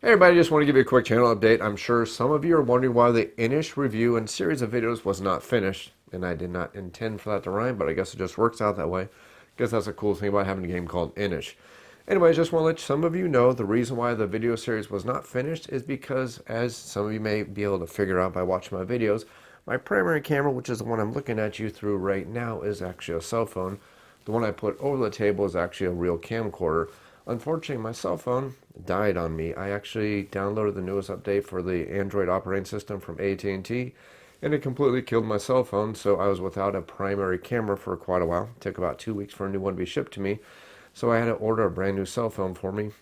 Hey everybody, just want to give you a quick channel update. I'm sure some of you are wondering why the Inish review and series of videos was not finished, and I did not intend for that to rhyme, but I guess it just works out that way. I guess that's the cool thing about having a game called Inish. Anyways, just want to let some of you know the reason why the video series was not finished is because, as some of you may be able to figure out by watching my videos, my primary camera, which is the one I'm looking at you through right now, is actually a cell phone. The one I put over the table is actually a real camcorder. Unfortunately, my cell phone died on me. I actually downloaded the newest update for the Android operating system from AT&T, and it completely killed my cell phone, so I was without a primary camera for quite a while. It took about 2 weeks for a new one to be shipped to me, so I had to order a brand new cell phone for me.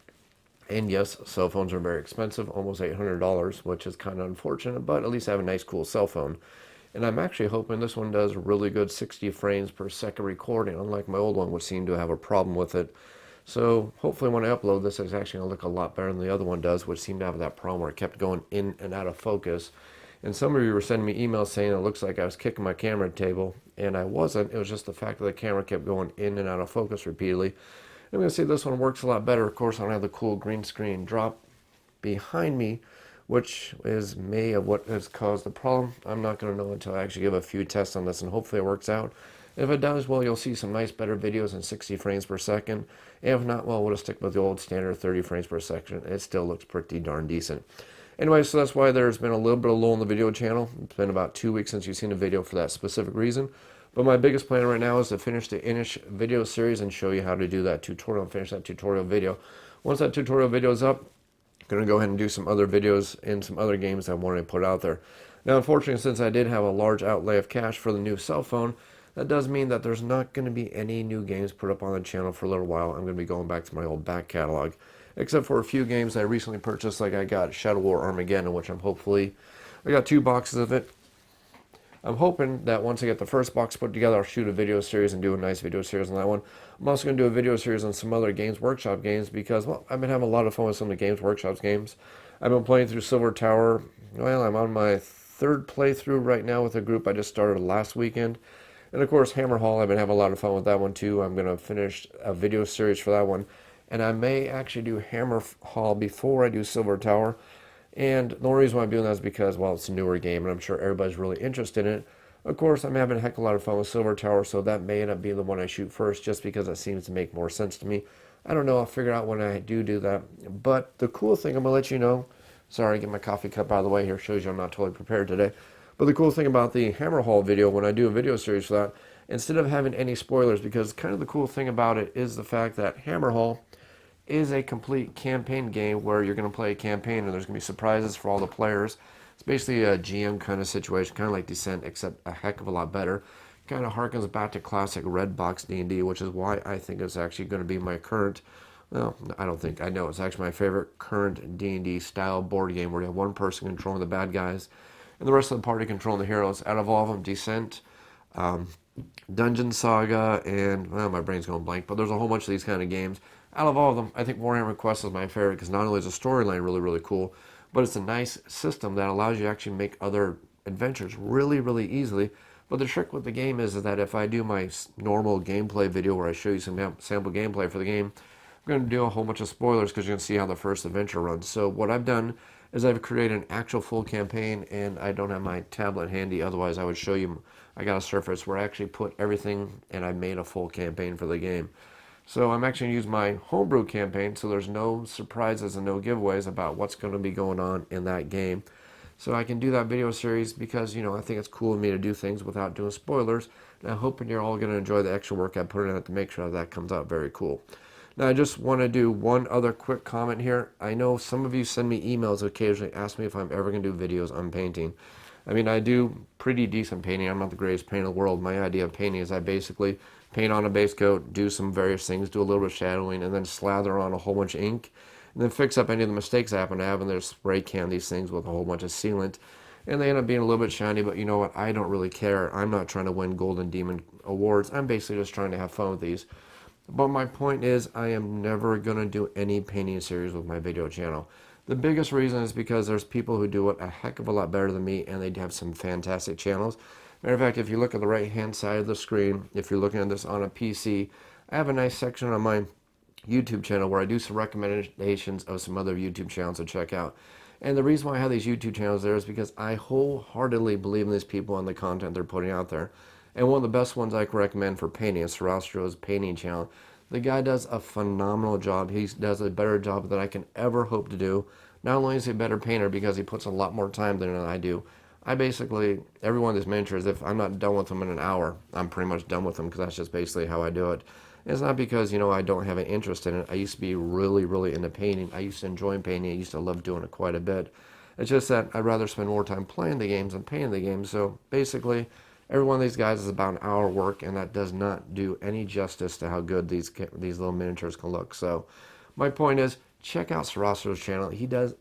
And yes, cell phones are very expensive, almost $800, which is kind of unfortunate, but at least I have a nice, cool cell phone. And I'm actually hoping this one does really good 60 frames per second recording, unlike my old one, which seemed to have a problem with it. So hopefully when I upload this, it's actually going to look a lot better than the other one does, which seemed to have that problem where it kept going in and out of focus. And some of you were sending me emails saying it looks like I was kicking my camera table, and I wasn't. It was just the fact that the camera kept going in and out of focus repeatedly. I'm going to see this one works a lot better. Of course, I don't have the cool green screen drop behind me, which is may of what has caused the problem. I'm not going to know until I actually give a few tests on this, and hopefully it works out. If it does, well, you'll see some nice, better videos in 60 frames per second. If not, well, we'll just stick with the old standard 30 frames per second. It still looks pretty darn decent. Anyway, so that's why there's been a little bit of lull in the video channel. It's been about 2 weeks since you've seen a video for that specific reason. But my biggest plan right now is to finish the Inish video series and show you how to do that tutorial and finish that tutorial video. Once that tutorial video is up, I'm going to go ahead and do some other videos and some other games I wanted to put out there. Now, unfortunately, since I did have a large outlay of cash for the new cell phone, that does mean that there's not going to be any new games put up on the channel for a little while. I'm going to be going back to my old back catalog, except for a few games I recently purchased, like I got Shadow War Armageddon, which I got 2 boxes of it. I'm hoping that once I get the first box put together, I'll shoot a video series and do a nice video series on that one. I'm also going to do a video series on some other Games Workshop games because, well, I've been having a lot of fun with some of the Games Workshop's games. I've been playing through Silver Tower. Well, I'm on my third playthrough right now with a group I just started last weekend. And of course, Hammer Hall, I've been having a lot of fun with that one too. I'm going to finish a video series for that one. And I may actually do Hammer Hall before I do Silver Tower. And the only reason why I'm doing that is because, well, it's a newer game, and I'm sure everybody's really interested in it. Of course, I'm having a heck of a lot of fun with Silver Tower, so that may end up being the one I shoot first, just because it seems to make more sense to me. I don't know. I'll figure out when I do that. But the cool thing I'm going to let you know, sorry, get my coffee cup out of the way here, shows you I'm not totally prepared today. But the cool thing about the Hammer Hall video, when I do a video series for that, instead of having any spoilers, because kind of the cool thing about it is the fact that Hammer Hall is a complete campaign game where you're going to play a campaign and there's going to be surprises for all the players. It's basically a GM kind of situation, kind of like Descent, except a heck of a lot better. Kind of harkens back to classic red box D&D, which is why I think it's actually going to be my current, well, I don't think, I know it's actually my favorite current D&D style board game where you have one person controlling the bad guys and the rest of the party controlling the heroes. Out of all of them, Descent, um, Dungeon Saga, and, well, my brain's going blank, but there's a whole bunch of these kind of games. Out of all of them, I think Warhammer Quest is my favorite because not only is the storyline really, really cool, but it's a nice system that allows you to actually make other adventures really, really easily. But the trick with the game is that if I do my normal gameplay video where I show you some sample gameplay for the game, I'm going to do a whole bunch of spoilers because you're going to see how the first adventure runs. So what I've done is I've created an actual full campaign, and I don't have my tablet handy, otherwise I would show you. I got a Surface where I actually put everything and I made a full campaign for the game. So I'm actually going to use my homebrew campaign, so there's no surprises and no giveaways about what's going to be going on in that game. So I can do that video series because, I think it's cool of me to do things without doing spoilers. And I'm hoping you're all going to enjoy the extra work I put in it to make sure that comes out very cool. Now, I just want to do one other quick comment here. I know some of you send me emails occasionally, ask me if I'm ever going to do videos on painting. I mean, I do pretty decent painting. I'm not the greatest painter in the world. My idea of painting is I basically paint on a base coat, do some various things, do a little bit of shadowing, and then slather on a whole bunch of ink, and then fix up any of the mistakes I happen to have, and then spray can these things with a whole bunch of sealant, and they end up being a little bit shiny, but you know what? I don't really care. I'm not trying to win Golden Demon awards. I'm basically just trying to have fun with these. But my point is, I am never going to do any painting series with my video channel. The biggest reason is because there's people who do it a heck of a lot better than me, and they have some fantastic channels. Matter of fact, if you look at the right-hand side of the screen, if you're looking at this on a PC, I have a nice section on my YouTube channel where I do some recommendations of some other YouTube channels to check out. And the reason why I have these YouTube channels there is because I wholeheartedly believe in these people and the content they're putting out there. And one of the best ones I can recommend for painting is Sarastro's painting channel. The guy does a phenomenal job. He does a better job than I can ever hope to do. Not only is he a better painter because he puts a lot more time than I do, I basically, every one of these miniatures, if I'm not done with them in an hour, I'm pretty much done with them because that's just basically how I do it. And it's not because, I don't have an interest in it. I used to be really, really into painting. I used to enjoy painting. I used to love doing it quite a bit. It's just that I'd rather spend more time playing the games than painting the games. So basically, every one of these guys is about an hour work, and that does not do any justice to how good these little miniatures can look. So my point is, check out Sarastro's channel. He does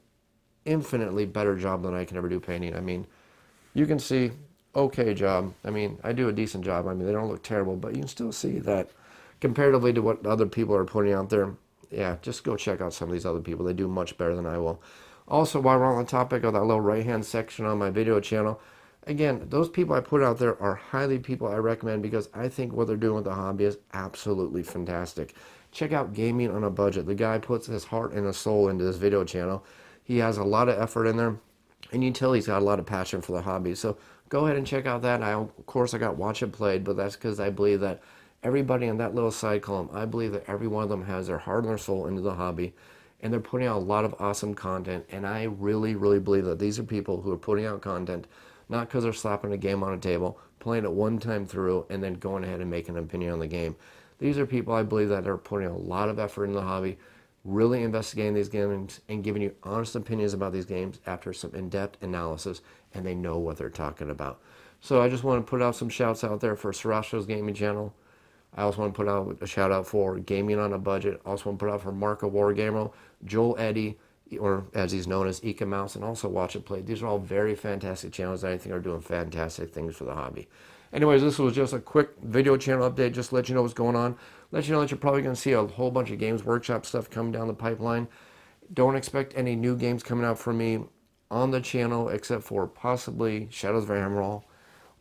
infinitely better job than I can ever do painting. I mean, you can see, okay job. I mean, I do a decent job. I mean, they don't look terrible, but you can still see that comparatively to what other people are putting out there. Yeah, just go check out some of these other people. They do much better than I will. Also, while we're on the topic of that little right-hand section on my video channel, again, those people I put out there are highly people I recommend because I think what they're doing with the hobby is absolutely fantastic. Check out Gaming on a Budget. The guy puts his heart and his soul into this video channel. He has a lot of effort in there, and you can tell he's got a lot of passion for the hobby. So go ahead and check out that. Of course, I got Watch It Played, but that's because I believe that everybody in that little side column, I believe that every one of them has their heart and their soul into the hobby, and they're putting out a lot of awesome content. And I really, really believe that these are people who are putting out content not because they're slapping a game on a table, playing it one time through, and then going ahead and making an opinion on the game. These are people I believe that are putting a lot of effort into the hobby, really investigating these games and giving you honest opinions about these games after some in-depth analysis, and they know what they're talking about. So I just want to put out some shouts out there for Sarastro's gaming channel. I also want to put out a shout out for Gaming on a Budget. I also want to put out for Marco Wargamer, Joel Eddy, or as he's known as Eka Mouse, and also Watch It Play. These are all very fantastic channels that I think are doing fantastic things for the hobby. Anyways, this was just a quick video channel update, just to let you know what's going on. Let you know that you're probably going to see a whole bunch of Games Workshop stuff coming down the pipeline. Don't expect any new games coming out from me on the channel, except for possibly Shadows of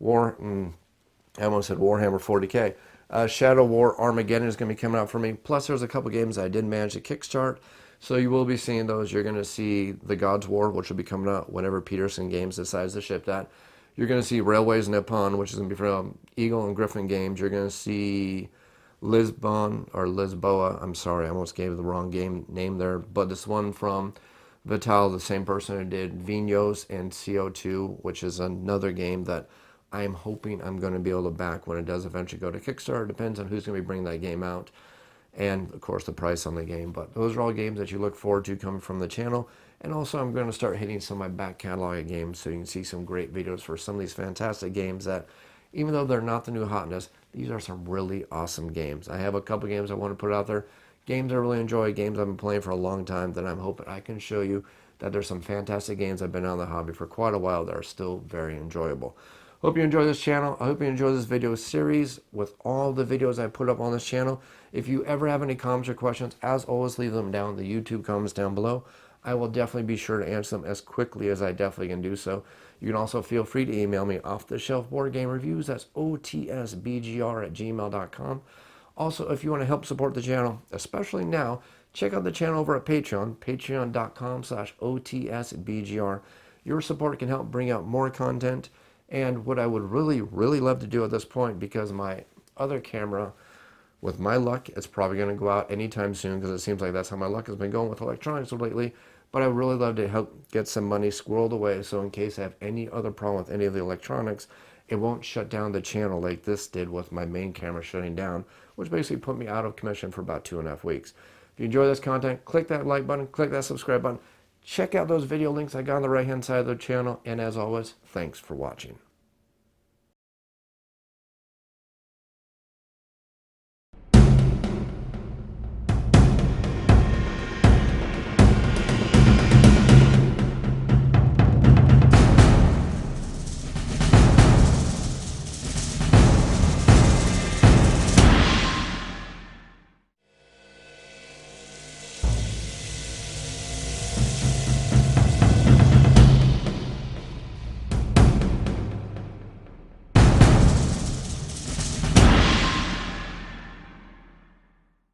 Warhammer, I almost said Warhammer 40k. Shadow War Armageddon is going to be coming out for me. Plus, there's a couple games I did manage to kickstart, so you will be seeing those. You're going to see The God's War, which will be coming out whenever Peterson Games decides to ship that. You're going to see Railways Nippon, which is going to be from Eagle and Griffin Games. You're going to see Lisbon, or Lisboa. I'm sorry, I almost gave the wrong game name there. But this one from Vital, the same person who did Vinos and CO2, which is another game that I'm hoping I'm going to be able to back when it does eventually go to Kickstarter. It depends on who's going to be bringing that game out, and of course the price on the game. But those are all games that you look forward to coming from the channel. And also I'm going to start hitting some of my back catalog of games, so you can see some great videos for some of these fantastic games that, even though they're not the new hotness, these are some really awesome games. I have a couple games I want to put out there, games I really enjoy, games I've been playing for a long time, that I'm hoping I can show you that there's some fantastic games I've been on the hobby for quite a while that are still very enjoyable. Hope you enjoy this channel. I hope you enjoy this video series with all the videos I put up on this channel. If you ever have any comments or questions, as always, leave them down in the YouTube comments down below. I will definitely be sure to answer them as quickly as I definitely can do so. You can also feel free to email me off-the-shelf board game reviews. That's otsbgr@gmail.com. Also, if you want to help support the channel, especially now, check out the channel over at Patreon, patreon.com/otsbgr. Your support can help bring out more content. And what I would really, really love to do at this point, because my other camera, with my luck, it's probably going to go out anytime soon, because it seems like that's how my luck has been going with electronics lately. But I would really love to help get some money squirreled away, so in case I have any other problem with any of the electronics, it won't shut down the channel like this did with my main camera shutting down, which basically put me out of commission for about 2.5 weeks. If you enjoy this content, click that like button, click that subscribe button. Check out those video links I got on the right-hand side of the channel. And as always, thanks for watching.